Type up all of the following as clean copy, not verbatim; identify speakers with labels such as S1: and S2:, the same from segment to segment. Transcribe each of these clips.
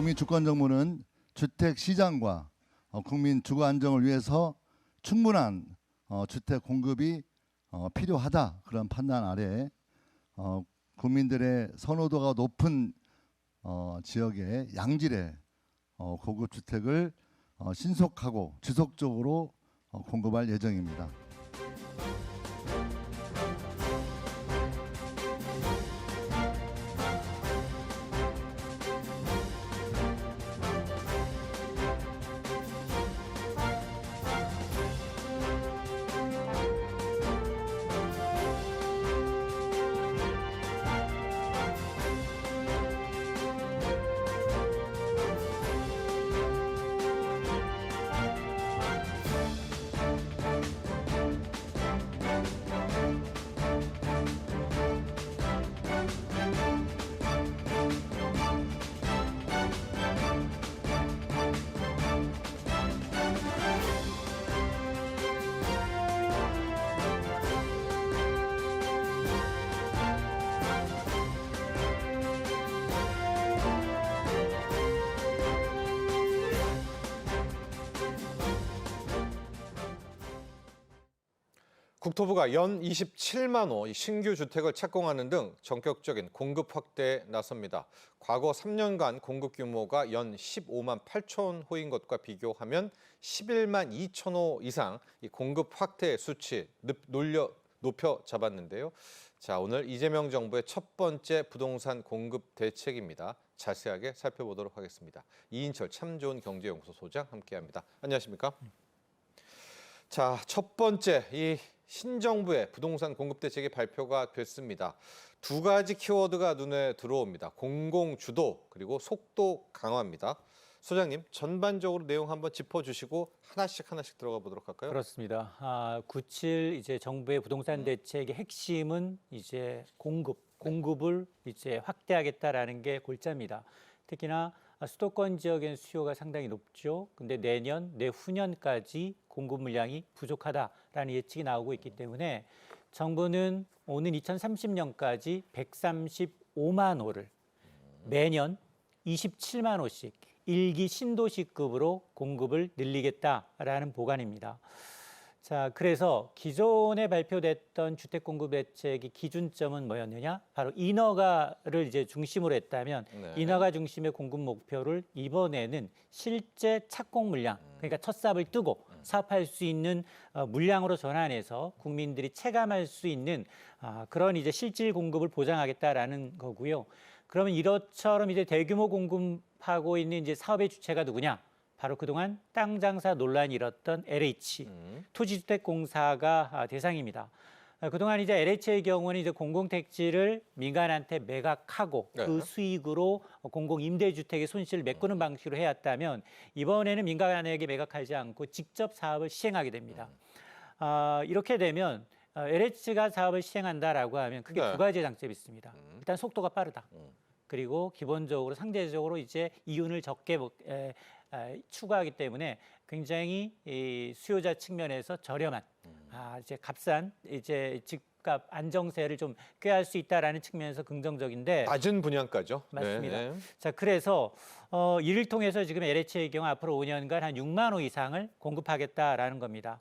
S1: 국민 주권 정부는 주택 시장과 국민 주거 안정을 위해서 충분한 주택 공급이 필요하다, 그런 판단 아래 국민들의 선호도가 높은 지역의 양질의 고급 주택을 신속하고 지속적으로 공급할 예정입니다.
S2: 국토부가 연 27만 호 신규 주택을 착공하는 등 전격적인 공급 확대에 나섭니다. 과거 3년간 공급 규모가 연 15만 8천 호인 것과 비교하면 11만 2천 호 이상 이 공급 확대 수치 높여 잡았는데요. 자, 오늘 이재명 정부의 첫 번째 부동산 공급 대책입니다. 자세하게 살펴보도록 하겠습니다. 이인철 참 좋은 경제연구소 소장 함께합니다. 안녕하십니까? 자, 첫 번째 이 신정부의 부동산 공급 대책이 발표가 됐습니다. 두 가지 키워드가 눈에 들어옵니다. 공공주도 그리고 속도 강화입니다. 소장님, 전반적으로 내용 한번 짚어주시고 하나씩 들어가 보도록 할까요?
S3: 그렇습니다. 97 이제 정부의 부동산 대책의 핵심은 이제 공급을 이제 확대하겠다라는 게 골자입니다. 특히나 수도권 지역엔 수요가 상당히 높죠. 근데 내후년까지 공급 물량이 부족하다라는 예측이 나오고 있기 때문에 정부는 오는 2030년까지 135만 호를 매년 27만 호씩 일기 신도시급으로 공급을 늘리겠다라는 보관입니다. 자, 그래서 기존에 발표됐던 주택 공급 대책의 기준점은 뭐였느냐? 바로 인허가를 이제 중심으로 했다면 인허가 중심의 공급 목표를 이번에는 실제 착공 물량, 그러니까 첫 삽을 뜨고 사업할 수 있는 물량으로 전환해서 국민들이 체감할 수 있는 그런 이제 실질 공급을 보장하겠다라는 거고요. 그러면 이것처럼 이제 대규모 공급하고 있는 이제 사업의 주체가 누구냐? 바로 그동안 땅 장사 논란이 일었던 LH 토지주택공사가 대상입니다. 그동안 이제 LH의 경우는 이제 공공택지를 민간한테 매각하고 그 수익으로 공공임대주택의 손실을 메꾸는 방식으로 해왔다면 이번에는 민간에게 매각하지 않고 직접 사업을 시행하게 됩니다. 이렇게 되면 LH가 사업을 시행한다라고 하면 크게 두 가지 장점이 있습니다. 일단 속도가 빠르다. 그리고 기본적으로 상대적으로 이제 이윤을 적게 추구하기 때문에 굉장히 이 수요자 측면에서 저렴한 이제 값싼 이제 집값 안정세를 좀 꾀할 수 있다라는 측면에서 긍정적인데
S2: 낮은 분양가죠.
S3: 맞습니다.
S2: 네.
S3: 자, 그래서 이를 통해서 지금 LH의 경우 앞으로 5년간 한 6만 호 이상을 공급하겠다라는 겁니다.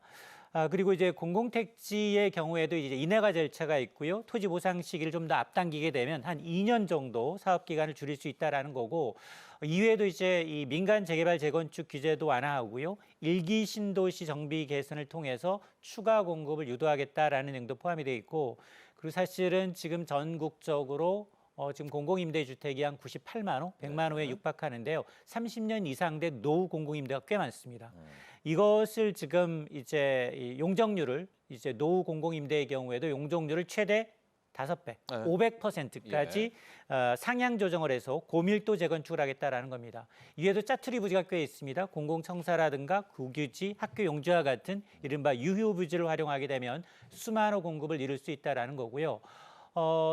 S3: 그리고 이제 공공택지의 경우에도 이제 인허가 절차가 있고요. 토지 보상 시기를 좀 더 앞당기게 되면 한 2년 정도 사업 기간을 줄일 수 있다라는 거고, 이외에도 이제 이 민간 재개발 재건축 규제도 완화하고요. 일기 신도시 정비 개선을 통해서 추가 공급을 유도하겠다라는 내용도 포함이 되어 있고, 그리고 사실은 지금 전국적으로 지금 공공임대주택이 한 98만 호, 100만 호에 육박하는데요. 30년 이상 된 노후 공공임대가 꽤 많습니다. 이것을 지금 이제 용적률을 이제 노후 공공임대의 경우에도 용적률을 최대 5배, 500%까지 상향 조정을 해서 고밀도 재건축을 하겠다라는 겁니다. 이에도 짜투리 부지가 꽤 있습니다. 공공청사라든가 국유지, 학교 용지와 같은 이른바 유휴 부지를 활용하게 되면 수많은 공급을 이룰 수 있다라는 거고요.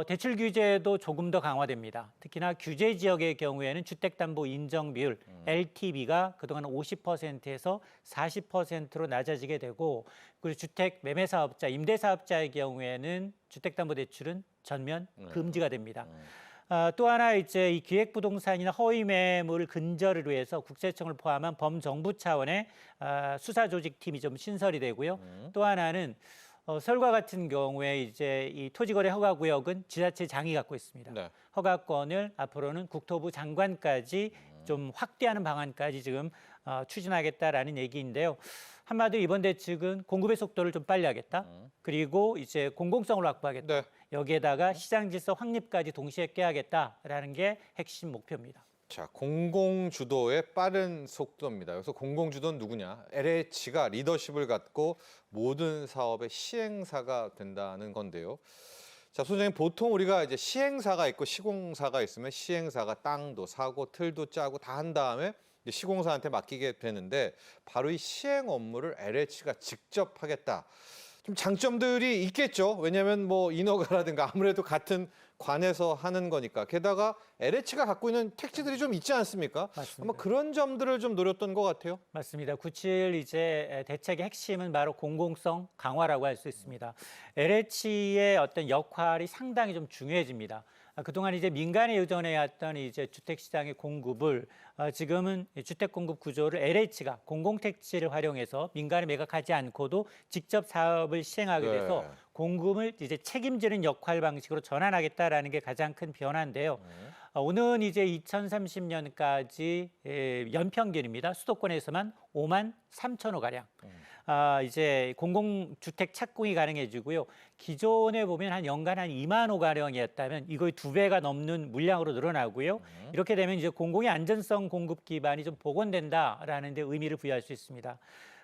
S3: 대출 규제도 조금 더 강화됩니다. 특히나 규제 지역의 경우에는 주택담보 인정 비율 LTV가 그동안 50%에서 40%로 낮아지게 되고, 그리고 주택 매매 사업자, 임대 사업자의 경우에는 주택담보대출은 전면 금지가 됩니다. 또 하나 이제 이 기획부동산이나 허위 매물 근절을 위해서 국세청을 포함한 범정부 차원의 수사 조직팀이 좀 신설이 되고요. 또 하나는 서울과 같은 경우에 이제 이 토지거래 허가구역은 지자체 장이 갖고 있습니다.
S2: 네.
S3: 허가권을 앞으로는 국토부 장관까지 좀 확대하는 방안까지 지금 추진하겠다라는 얘기인데요. 한마디로 이번 대책은 공급의 속도를 좀 빨리 하겠다. 그리고 이제 공공성을 확보하겠다.
S2: 네.
S3: 여기에다가 시장 질서 확립까지 동시에 꾀하겠다라는 게 핵심 목표입니다.
S2: 자, 공공주도의 빠른 속도입니다. 그래서 공공주도는 누구냐? LH가 리더십을 갖고 모든 사업의 시행사가 된다는 건데요. 자, 소장님, 보통 우리가 이제 시행사가 있고 시공사가 있으면 시행사가 땅도 사고 틀도 짜고 다 한 다음에 이제 시공사한테 맡기게 되는데 바로 이 시행 업무를 LH가 직접 하겠다. 좀 장점들이 있겠죠. 왜냐하면 뭐 인허가라든가 아무래도 같은 관에서 하는 거니까. 게다가 LH가 갖고 있는 택지들이 좀 있지 않습니까?
S3: 맞습니다.
S2: 아마 그런 점들을 좀 노렸던 것 같아요.
S3: 맞습니다. 97 이제 대책의 핵심은 바로 공공성 강화라고 할 수 있습니다. LH의 어떤 역할이 상당히 좀 중요해집니다. 그동안 이제 민간에 의존해왔던 이제 주택 시장의 공급을 지금은 주택 공급 구조를 LH가 공공택지를 활용해서 민간에 매각하지 않고도 직접 사업을 시행하게 돼서
S2: 네.
S3: 공급을 이제 책임지는 역할 방식으로 전환하겠다라는 게 가장 큰 변화인데요. 오는 이제 2030년까지 연평균입니다. 수도권에서만 5만 3천호 가량. 이제 공공주택 착공이 가능해지고요. 기존에 보면 한 연간 한 2만 호 가량이었다면 이거의 2배가 넘는 물량으로 늘어나고요. 이렇게 되면 이제 공공의 안전성 공급 기반이 좀 복원된다라는 데 의미를 부여할 수 있습니다.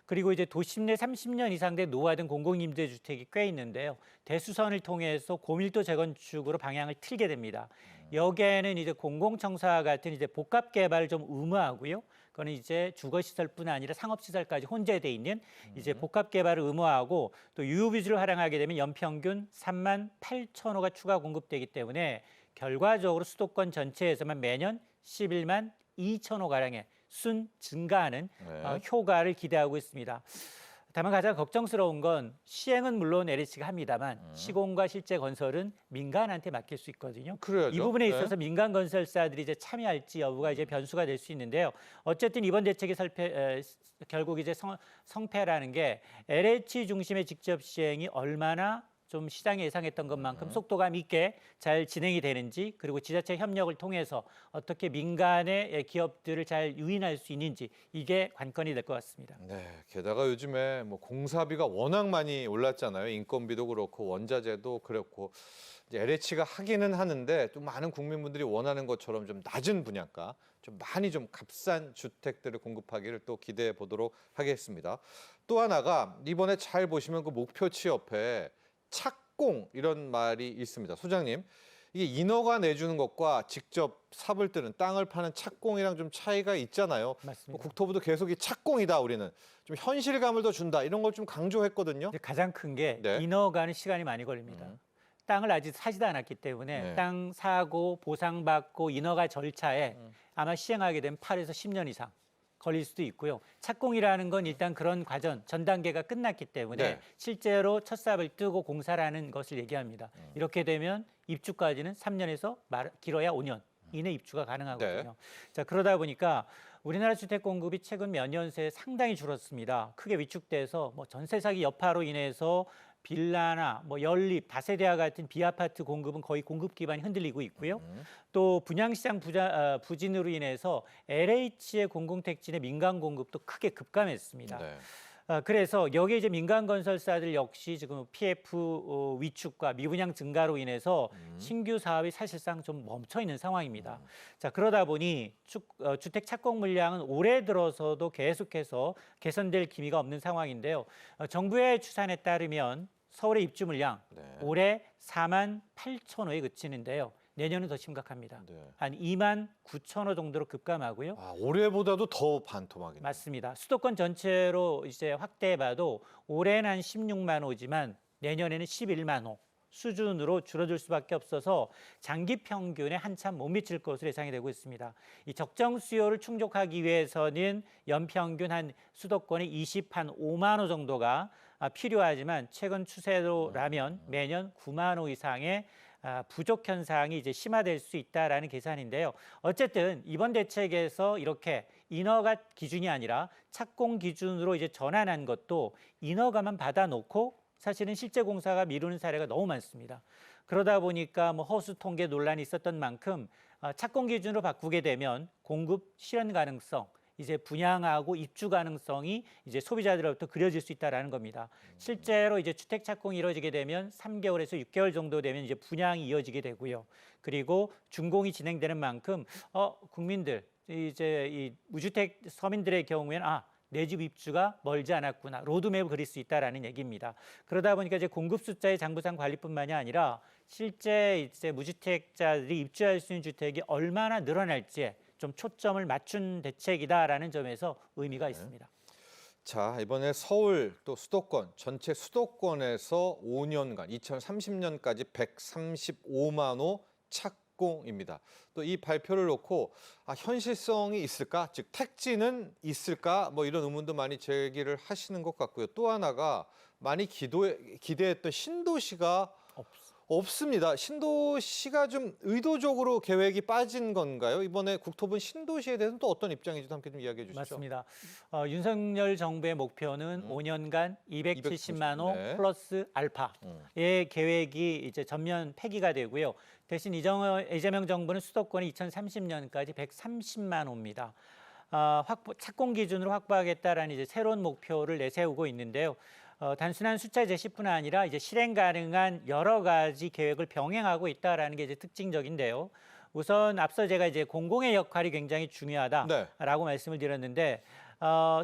S3: 그리고 이제 도심 내 30년 이상 된 노후화된 공공임대주택이 꽤 있는데요. 대수선을 통해서 고밀도 재건축으로 방향을 틀게 됩니다. 여기에는 이제 공공청사와 같은 이제 복합 개발을 좀 의무하고요. 그거는 이제 주거시설뿐 아니라 상업시설까지 혼재돼 있는 이제 복합 개발을 의무화하고 또 유휴비주를 활용하게 되면 연평균 3만 8천 호가 추가 공급되기 때문에 결과적으로 수도권 전체에서만 매년 11만 2천 호 가량의 순 증가하는
S2: 네.
S3: 효과를 기대하고 있습니다. 다만 가장 걱정스러운 건 시행은 물론 LH가 합니다만 시공과 실제 건설은 민간한테 맡길 수 있거든요.
S2: 그래야죠.
S3: 이 부분에
S2: 네.
S3: 있어서 민간 건설사들이 이제 참여할지 여부가 이제 변수가 될 수 있는데요. 어쨌든 이번 대책이 결국 이제 성패라는 게 LH 중심의 직접 시행이 얼마나 좀 시장에 예상했던 것만큼 속도감 있게 잘 진행이 되는지 그리고 지자체 협력을 통해서 어떻게 민간의 기업들을 잘 유인할 수 있는지 이게 관건이 될 것 같습니다.
S2: 네, 게다가 요즘에 뭐 공사비가 워낙 많이 올랐잖아요. 인건비도 그렇고 원자재도 그렇고 이제 LH가 하기는 하는데 또 많은 국민분들이 원하는 것처럼 좀 낮은 분양가, 좀 많이 좀 값싼 주택들을 공급하기를 또 기대해 보도록 하겠습니다. 또 하나가 이번에 잘 보시면 그 목표치 옆에 착공 이런 말이 있습니다. 소장님, 이게 인허가 내주는 것과 직접 삽을 뜨는 땅을 파는 착공이랑 좀 차이가 있잖아요.
S3: 맞습니다.
S2: 국토부도 계속 이 착공이다 우리는 좀 현실감을 더 준다 이런 걸 좀 강조했거든요.
S3: 이제 가장 큰 게
S2: 네.
S3: 인허가는 시간이 많이 걸립니다. 땅을 아직 사지도 않았기 때문에
S2: 네.
S3: 땅 사고 보상받고 인허가 절차에 아마 시행하게 되면 8에서 10년 이상 걸릴 수도 있고요. 착공이라는 건 일단 그런 과정, 전 단계가 끝났기 때문에
S2: 네.
S3: 실제로 첫 삽을 뜨고 공사라는 것을 얘기합니다. 이렇게 되면 입주까지는 3년에서 길어야 5년 이내 입주가 가능하거든요.
S2: 네.
S3: 자, 그러다 보니까 우리나라 주택 공급이 최근 몇 년 새에 상당히 줄었습니다. 크게 위축돼서 뭐 전세 사기 여파로 인해서 빌라나 뭐 연립, 다세대와 같은 비아파트 공급은 거의 공급 기반이 흔들리고 있고요. 또 분양시장 부진으로 인해서 LH의 공공택지의 민간 공급도 크게 급감했습니다.
S2: 네.
S3: 그래서 여기에 이제 민간 건설사들 역시 지금 PF 위축과 미분양 증가로 인해서 신규 사업이 사실상 좀 멈춰 있는 상황입니다. 자, 그러다 보니 주택 착공 물량은 올해 들어서도 계속해서 개선될 기미가 없는 상황인데요. 정부의 추산에 따르면 서울의 입주 물량
S2: 네.
S3: 올해 4만 8천 호에 그치는데요. 내년은 더 심각합니다.
S2: 네.
S3: 한 2만 9천 호 정도로 급감하고요.
S2: 아, 올해보다도 더 반토막이네요.
S3: 맞습니다. 수도권 전체로 이제 확대해봐도 올해는 한 16만 호지만 내년에는 11만 호 수준으로 줄어들 수밖에 없어서 장기 평균에 한참 못 미칠 것으로 예상이 되고 있습니다. 이 적정 수요를 충족하기 위해서는 연평균 한 수도권의 5만 호 정도가 필요하지만 최근 추세로라면 매년 9만 호 이상의 부족 현상이 이제 심화될 수 있다라는 계산인데요. 어쨌든 이번 대책에서 이렇게 인허가 기준이 아니라 착공 기준으로 이제 전환한 것도 인허가만 받아놓고 사실은 실제 공사가 미루는 사례가 너무 많습니다. 그러다 보니까 뭐 허수 통계 논란이 있었던 만큼 착공 기준으로 바꾸게 되면 공급 실현 가능성, 이제 분양하고 입주 가능성이 이제 소비자들로부터 그려질 수 있다라는 겁니다. 실제로 이제 주택 착공이 이루어지게 되면 3개월에서 6개월 정도 되면 이제 분양이 이어지게 되고요. 그리고 준공이 진행되는 만큼 국민들 이제 이 무주택 서민들의 경우에는 내 집 입주가 멀지 않았구나. 로드맵을 그릴 수 있다라는 얘기입니다. 그러다 보니까 이제 공급 숫자의 장부상 관리뿐만이 아니라 실제 이제 무주택자들이 입주할 수 있는 주택이 얼마나 늘어날지에 좀 초점을 맞춘 대책이다라는 점에서 의미가 있습니다.
S2: 자, 이번에 서울 또 수도권, 전체 수도권에서 5년간, 2030년까지 135만 호 착공입니다. 또 이 발표를 놓고 현실성이 있을까? 즉 택지는 있을까? 뭐 이런 의문도 많이 제기를 하시는 것 같고요. 또 하나가 많이 기대했던 신도시가 없습니다. 신도시가 좀 의도적으로 계획이 빠진 건가요? 이번에 국토부는 신도시에 대해서는 또 어떤 입장인지도 함께 좀 이야기해 주시죠.
S3: 맞습니다. 윤석열 정부의 목표는 5년간 270만 호
S2: 네.
S3: 플러스 알파의 계획이 이제 전면 폐기가 되고요. 대신 이재명 정부는 수도권이 2030년까지 130만 호입니다. 착공 기준으로 확보하겠다라는 이제 새로운 목표를 내세우고 있는데요. 단순한 숫자 제시뿐 아니라 이제 실행 가능한 여러 가지 계획을 병행하고 있다라는 게 이제 특징적인데요. 우선 앞서 제가 이제 공공의 역할이 굉장히 중요하다라고 말씀을 드렸는데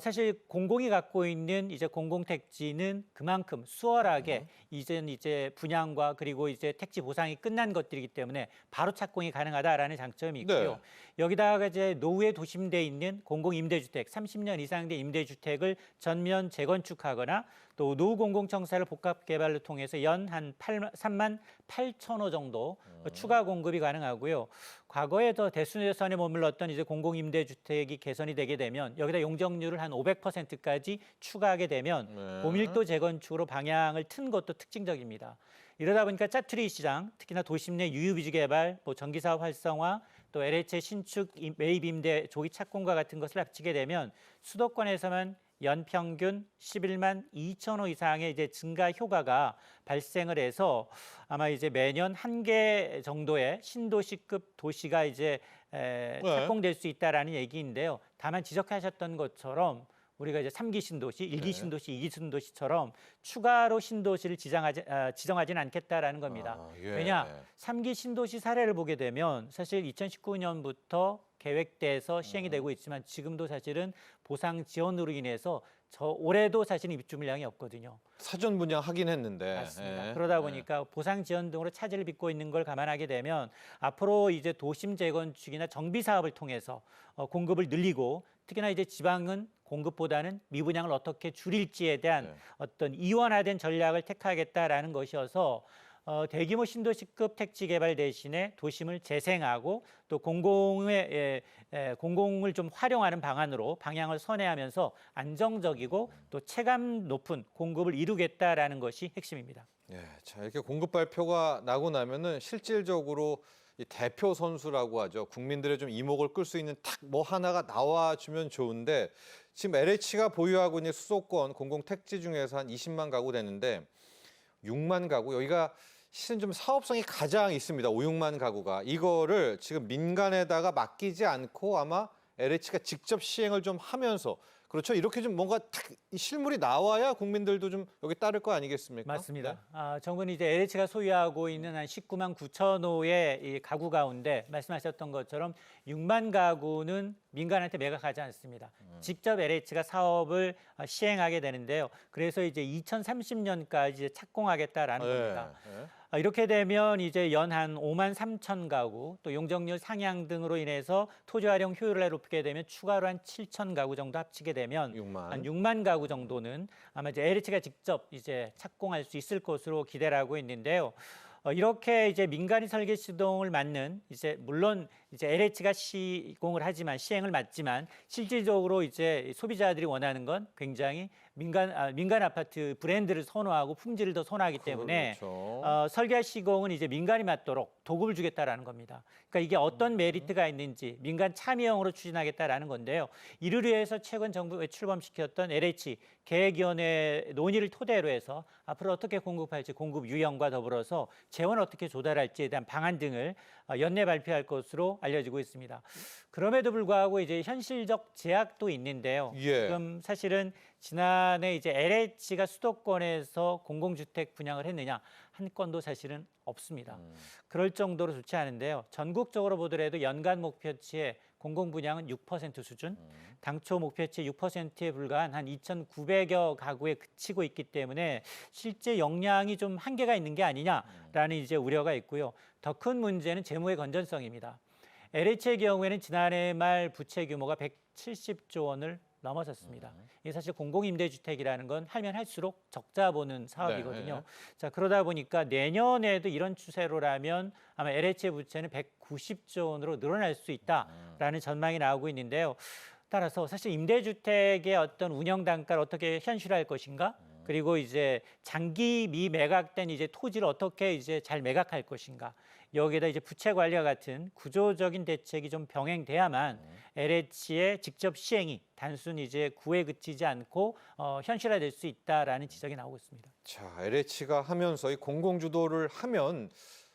S3: 사실 공공이 갖고 있는 이제 공공택지는 그만큼 수월하게 이제 분양과 그리고 이제 택지 보상이 끝난 것들이기 때문에 바로 착공이 가능하다라는 장점이 있고요.
S2: 네.
S3: 여기다가 이제 노후에 도심돼 있는 공공임대주택, 30년 이상 된 임대주택을 전면 재건축하거나 또 노후 공공청사를 복합 개발을 통해서 연 한 3만 8천 호 정도 추가 공급이 가능하고요. 과거에 더 대수선에 머물렀던 이제 공공임대주택이 개선이 되게 되면 여기다 용적률을 한 500%까지 추가하게 되면 고밀도 재건축으로 방향을 튼 것도 특징적입니다. 이러다 보니까 짜투리 시장, 특히나 도심 내 유유비지 개발, 뭐 전기사업 활성화, 또 LH의 신축 매입 임대 조기 착공과 같은 것을 합치게 되면 수도권에서만 연평균 11만 2천 호 이상의 이제 증가 효과가 발생을 해서 아마 이제 매년 한 개 정도의 신도시급 도시가 이제 착공될 수 있다라는 얘기인데요. 다만 지적하셨던 것처럼 우리가 이제 3기 신도시, 1기 신도시, 2기 신도시처럼 추가로 신도시를 지정하지는 않겠다라는 겁니다. 왜냐, 3기 신도시 사례를 보게 되면 사실 2019년부터 계획돼서 시행이 되고 있지만 지금도 사실은 보상 지원으로 인해서 올해도 사실 입주 물량이 없거든요.
S2: 사전 분양하긴 했는데.
S3: 맞습니다. 그러다 보니까 보상 지원 등으로 차질을 빚고 있는 걸 감안하게 되면 앞으로 이제 도심 재건축이나 정비 사업을 통해서 공급을 늘리고 특히나 이제 지방은 공급보다는 미분양을 어떻게 줄일지에 대한 어떤 이원화된 전략을 택하겠다라는 것이어서 대규모 신도시급 택지 개발 대신에 도심을 재생하고 또 공공을 좀 활용하는 방향을 선회하면서 안정적이고 또 체감 높은 공급을 이루겠다라는 것이 핵심입니다.
S2: 자, 이렇게 공급 발표가 나고 나면은 실질적으로 이 대표 선수라고 하죠. 국민들의 좀 이목을 끌 수 있는 딱 뭐 하나가 나와주면 좋은데 지금 LH가 보유하고 있는 수도권 공공택지 중에서 한 20만 가구 되는데 6만 가구 여기가 실은 좀 사업성이 가장 있습니다. 5, 6만 가구가 이거를 지금 민간에다가 맡기지 않고 아마 LH가 직접 시행을 좀 하면서 그렇죠. 이렇게 좀 뭔가 딱 실물이 나와야 국민들도 좀 여기 따를 거 아니겠습니까?
S3: 맞습니다. 정부는 이제 LH가 소유하고 있는 한 19만 9천 호의 이 가구 가운데 말씀하셨던 것처럼 6만 가구는 민간한테 매각하지 않습니다. 직접 LH가 사업을 시행하게 되는데요. 그래서 이제 2030년까지 이제 착공하겠다라는 겁니다. 이렇게 되면 이제 연 한 5만 3천 가구, 또 용적률 상향 등으로 인해서 토지 활용 효율을 높게 되면 추가로 한 7천 가구 정도 합치게 되면 한 6만 가구 정도는 아마 이제 LH가 직접 이제 착공할 수 있을 것으로 기대를 하고 있는데요. 이렇게 이제 민간이 설계 시동을 맞는 이제 물론 이제 LH가 시공을 하지만 시행을 맡지만 실질적으로 이제 소비자들이 원하는 건 굉장히 민간 아파트 브랜드를 선호하고 품질을 더 선호하기 때문에
S2: 그렇죠.
S3: 설계 시공은 이제 민간이 맡도록 도급을 주겠다라는 겁니다. 그러니까 이게 어떤 메리트가 있는지 민간 참여형으로 추진하겠다라는 건데요. 이를 위해서 최근 정부에 출범시켰던 LH 계획위원회 논의를 토대로 해서 앞으로 어떻게 공급할지 공급 유형과 더불어서 재원 어떻게 조달할지에 대한 방안 등을 연내 발표할 것으로 알려지고 있습니다. 그럼에도 불구하고 이제 현실적 제약도 있는데요.
S2: 예.
S3: 지금 사실은 지난해 이제 LH가 수도권에서 공공주택 분양을 했느냐 한 건도 사실은 없습니다. 그럴 정도로 좋지 않은데요. 전국적으로 보더라도 연간 목표치의 공공 분양은 6% 수준, 당초 목표치 6%에 불과한 한 2,900여 가구에 그치고 있기 때문에 실제 역량이 좀 한계가 있는 게 아니냐라는 이제 우려가 있고요. 더 큰 문제는 재무의 건전성입니다. LH의 경우에는 지난해 말 부채 규모가 170조 원을 넘어섰습니다. 이게 사실 공공임대주택이라는 건 하면 할수록 적자 보는 사업이거든요.
S2: 네.
S3: 자, 그러다 보니까 내년에도 이런 추세로라면 아마 LH의 부채는 190조 원으로 늘어날 수 있다라는 전망이 나오고 있는데요. 따라서 사실 임대주택의 어떤 운영 단가를 어떻게 현실화할 것인가? 그리고 이제 장기 미매각된 이제 토지를 어떻게 이제 잘 매각할 것인가? 여기에다 이제 부채 관리와 같은 구조적인 대책이 좀 병행돼야만 LH의 직접 시행이 단순히 이제 구에 그치지 않고 현실화될 수 있다라는 지적이 나오고 있습니다.
S2: 자, LH가 하면서 이 공공주도를 하면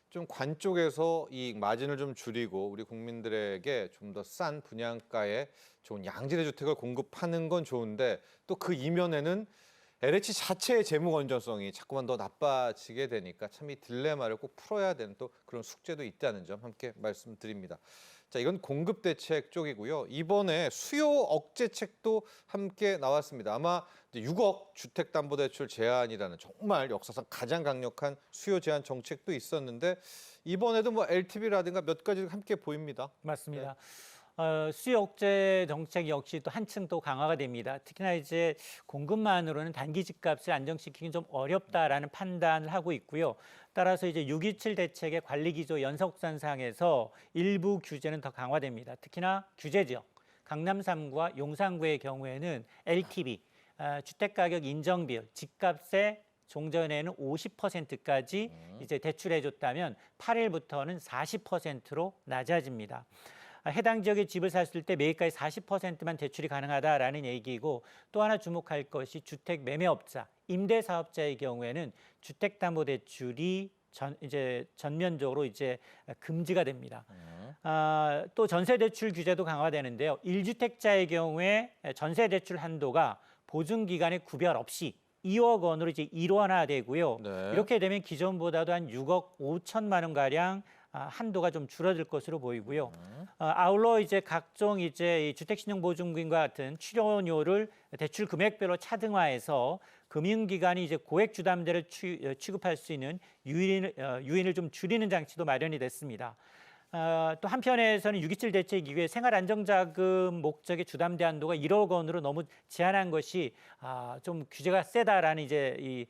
S2: 좀 관 쪽에서 이 마진을 좀 줄이고 우리 국민들에게 좀 더 싼 분양가에 좋은 양질의 주택을 공급하는 건 좋은데 또 그 이면에는 LH 자체의 재무 건전성이 자꾸만 더 나빠지게 되니까 참 이 딜레마를 꼭 풀어야 되는 또 그런 숙제도 있다는 점 함께 말씀드립니다. 자, 이건 공급 대책 쪽이고요. 이번에 수요 억제책도 함께 나왔습니다. 아마 6억 주택담보대출 제한이라는 정말 역사상 가장 강력한 수요 제한 정책도 있었는데 이번에도 뭐 LTV라든가 몇 가지 함께 보입니다.
S3: 맞습니다. 수요 억제 정책 역시 또 한층 또 강화가 됩니다. 특히나 이제 공급만으로는 단기 집값을 안정시키기 좀 어렵다라는 판단을 하고 있고요. 따라서 이제 6.27 대책의 관리기조 연속선상에서 일부 규제는 더 강화됩니다. 특히나 규제 지역, 강남 3구와 용산구의 경우에는 LTV, 주택가격 인정비율, 집값의 종전에는 50%까지 이제 대출해줬다면 8일부터는 40%로 낮아집니다. 해당 지역의 집을 샀을 때 매입가의 40%만 대출이 가능하다라는 얘기이고 또 하나 주목할 것이 주택 매매업자, 임대사업자의 경우에는 주택담보대출이 전면적으로 이제 금지가 됩니다. 또 전세대출 규제도 강화되는데요. 1주택자의 경우에 전세대출 한도가 보증기간의 구별 없이 2억 원으로 이제 일원화되고요.
S2: 네.
S3: 이렇게 되면 기존보다도 한 6억 5천만 원 가량 한도가 좀 줄어들 것으로 보이고요. 아울러 이제 각종 이제 이 주택신용보증금과 같은 출연료를 대출 금액별로 차등화해서 금융기관이 이제 고액 주담대를 취급할 수 있는 유인을 좀 줄이는 장치도 마련이 됐습니다. 또 한편에서는 6.27 대책 이후에 생활안정자금 목적의 주담대 한도가 1억 원으로 너무 제한한 것이 좀 규제가 세다라는 이제 이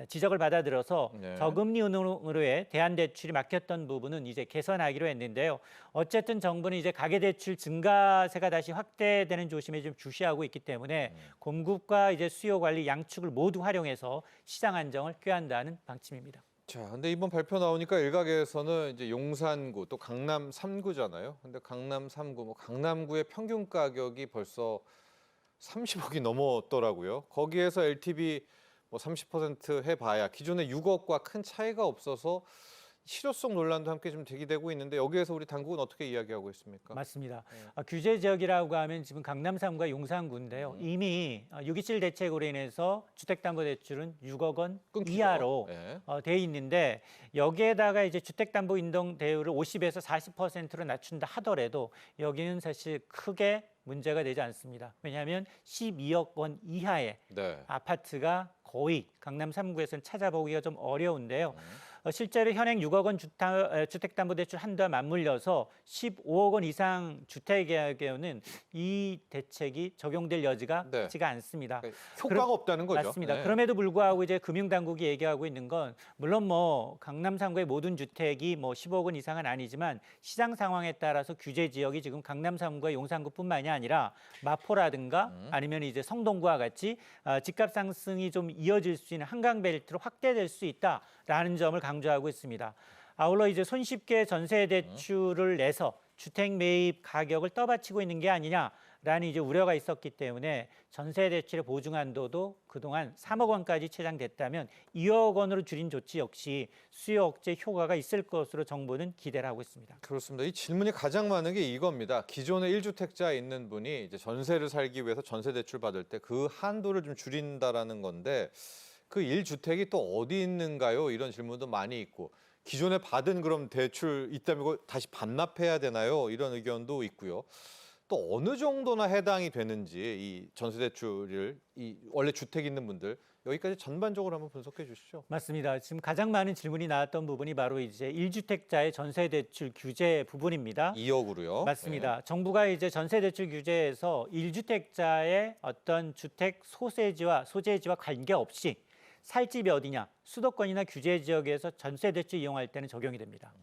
S3: 지적을 받아들여서
S2: 네.
S3: 저금리 은행으로의 대안대출이 막혔던 부분은 이제 개선하기로 했는데요. 어쨌든 정부는 이제 가계대출 증가세가 다시 확대되는 조짐에 좀 주시하고 있기 때문에 공급과 이제 수요 관리 양축을 모두 활용해서 시장 안정을 꾀한다는 방침입니다.
S2: 자, 근데 이번 발표 나오니까 일각에서는 이제 용산구 또 강남 3구잖아요. 근데 강남 3구, 뭐 강남구의 평균 가격이 벌써 30억이 넘었더라고요. 거기에서 LTV 뭐 30% 해봐야 기존의 6억과 큰 차이가 없어서 실효성 논란도 함께 좀 제기되고 있는데 여기에서 우리 당국은 어떻게 이야기하고 있습니까?
S3: 맞습니다. 규제 지역이라고 하면 지금 강남 3구와 용산구인데요. 이미 6.27 대책으로 인해서 주택담보대출은 6억 원
S2: 끊기죠.
S3: 이하로
S2: 네.
S3: 돼 있는데 여기에다가 이제 주택담보 인정 대율을 50에서 40%로 낮춘다 하더라도 여기는 사실 크게 문제가 되지 않습니다. 왜냐하면 12억 원 이하의
S2: 네.
S3: 아파트가 거의 강남 3구에서는 찾아보기가 좀 어려운데요. 실제로 현행 6억 원 주택담보대출 한도와 맞물려서 15억 원 이상 주택계약에는 이 대책이 적용될 여지가
S2: 네.
S3: 크지가 않습니다.
S2: 그러니까 효과가 없다는 거죠.
S3: 맞습니다.
S2: 네.
S3: 그럼에도 불구하고 이제 금융당국이 얘기하고 있는 건 물론 뭐 강남 3구의 모든 주택이 뭐 15억 원 이상은 아니지만 시장 상황에 따라서 규제 지역이 지금 강남 3구와 용산구뿐만이 아니라 마포라든가 아니면 이제 성동구와 같이 집값 상승이 좀 이어질 수 있는 한강 벨트로 확대될 수 있다라는 점을 강조하고 있습니다. 아울러 이제 손쉽게 전세 대출을 내서 주택 매입 가격을 떠받치고 있는 게 아니냐라는 이제 우려가 있었기 때문에 전세 대출의 보증 한도도 그동안 3억 원까지 최장됐다면 2억 원으로 줄인 조치 역시 수요 억제 효과가 있을 것으로 정부는 기대를 하고 있습니다.
S2: 그렇습니다. 이 질문이 가장 많은 게 이겁니다. 기존에 1주택자에 있는 분이 이제 전세를 살기 위해서 전세 대출 받을 때 그 한도를 좀 줄인다라는 건데 그 1주택이 또 어디 있는가요? 이런 질문도 많이 있고 기존에 받은 그럼 대출 있다면 이거 다시 반납해야 되나요? 이런 의견도 있고요. 또 어느 정도나 해당이 되는지 이 전세 대출을 이 원래 주택 있는 분들 여기까지 전반적으로 한번 분석해 주시죠.
S3: 맞습니다. 지금 가장 많은 질문이 나왔던 부분이 바로 이제 1주택자의 전세 대출 규제 부분입니다.
S2: 2억으로요.
S3: 맞습니다. 정부가 이제 전세 대출 규제에서 1주택자의 어떤 주택 소재지와 관계없이 살 집이 어디냐, 수도권이나 규제 지역에서 전세 대출 이용할 때는 적용이 됩니다.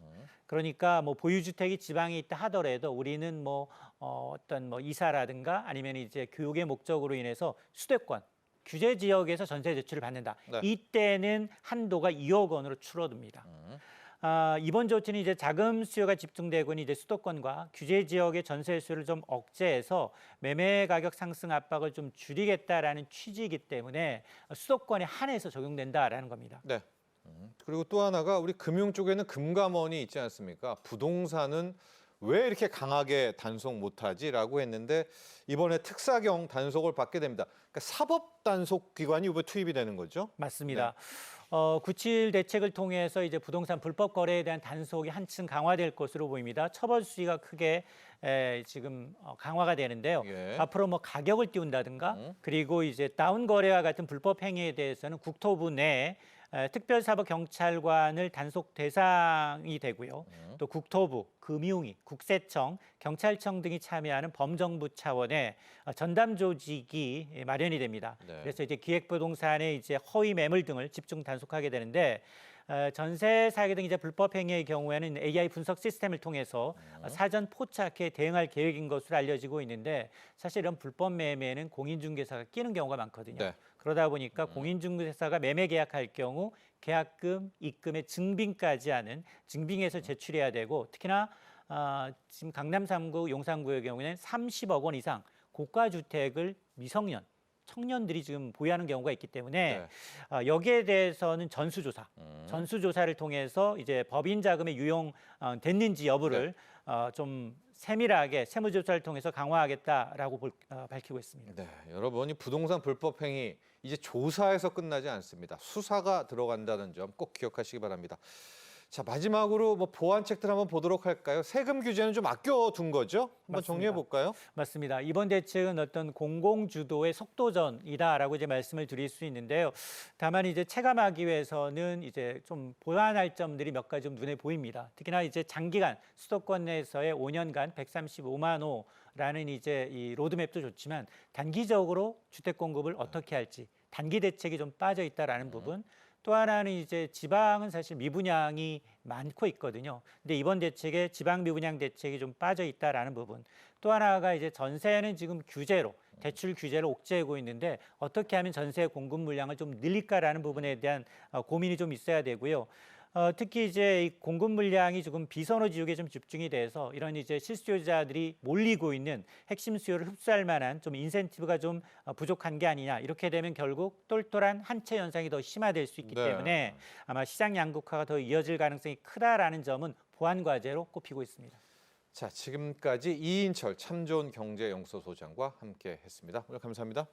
S3: 그러니까 뭐 보유주택이 지방에 있다 하더라도 우리는 뭐 어떤 뭐 이사라든가 아니면 이제 교육의 목적으로 인해서 수도권 규제 지역에서 전세 대출을 받는다.
S2: 네.
S3: 이때는 한도가 2억 원으로 줄어듭니다. 이번 조치는 이제 자금 수요가 집중되고 있는 이제 수도권과 규제 지역의 전세 수요를 좀 억제해서 매매 가격 상승 압박을 좀 줄이겠다라는 취지이기 때문에 수도권에 한해서 적용된다라는 겁니다.
S2: 네. 그리고 또 하나가 우리 금융 쪽에는 금감원이 있지 않습니까? 부동산은 왜 이렇게 강하게 단속 못하지라고 했는데 이번에 특사경 단속을 받게 됩니다. 그러니까 사법 단속 기관이 이번에 투입이 되는 거죠?
S3: 맞습니다. 97 대책을 통해서 이제 부동산 불법 거래에 대한 단속이 한층 강화될 것으로 보입니다. 처벌 수위가 크게 지금 강화가 되는데요.
S2: 예.
S3: 앞으로 뭐 가격을 띄운다든가 그리고 이제 다운 거래와 같은 불법 행위에 대해서는 국토부 내 특별사법경찰관을 단속 대상이 되고요. 또 국토부, 금융위, 국세청, 경찰청 등이 참여하는 범정부 차원의 전담 조직이 마련이 됩니다.
S2: 네.
S3: 그래서 이제 기획부동산의 이제 허위 매물 등을 집중 단속하게 되는데 전세 사기 등 이제 불법 행위의 경우에는 AI 분석 시스템을 통해서 사전 포착해 대응할 계획인 것으로 알려지고 있는데 사실 이런 불법 매매에는 공인중개사가 끼는 경우가 많거든요.
S2: 네.
S3: 그러다 보니까 공인중개사가 매매 계약할 경우 계약금, 입금의 증빙까지 하는 증빙에서 제출해야 되고 특히나 지금 강남 3구, 용산구의 경우에는 30억 원 이상 고가 주택을 미성년 청년들이 지금 보유하는 경우가 있기 때문에 여기에 대해서는 전수조사를 통해서 이제 법인 자금에 유용됐는지 여부를 좀 세밀하게 세무조사를 통해서 강화하겠다라고 밝히고 있습니다.
S2: 네, 여러분이 부동산 불법 행위 이제 조사에서 끝나지 않습니다. 수사가 들어간다는 점 꼭 기억하시기 바랍니다. 자, 마지막으로 뭐 보완책들 한번 보도록 할까요? 세금 규제는 좀 아껴둔 거죠? 한번
S3: 맞습니다.
S2: 정리해 볼까요?
S3: 맞습니다. 이번 대책은 어떤 공공주도의 속도전이다라고 이제 말씀을 드릴 수 있는데요. 다만 이제 체감하기 위해서는 이제 좀 보완할 점들이 몇 가지 좀 눈에 보입니다. 특히나 이제 장기간 수도권 내에서의 5년간 135만 호라는 이제 이 로드맵도 좋지만 단기적으로 주택 공급을 어떻게 할지 단기 대책이 좀 빠져 있다라는 부분. 또 하나는 이제 지방은 사실 미분양이 많고 있거든요. 근데 이번 대책에 지방 미분양 대책이 좀 빠져 있다라는 부분. 또 하나가 이제 전세는 지금 대출 규제로 옥죄고 있는데 어떻게 하면 전세 공급 물량을 좀 늘릴까라는 부분에 대한 고민이 좀 있어야 되고요. 특히 이제 이 공급 물량이 조금 비선호 지역에 좀 집중이 돼서 이런 이제 실수요자들이 몰리고 있는 핵심 수요를 흡수할 만한 좀 인센티브가 좀 부족한 게 아니냐. 이렇게 되면 결국 똘똘한 한채 현상이 더 심화될 수 있기 때문에 아마 시장 양극화가 더 이어질 가능성이 크다라는 점은 보완 과제로 꼽히고 있습니다.
S2: 자, 지금까지 이인철 참 좋은 경제 연구소 소장과 함께 했습니다. 오늘 감사합니다.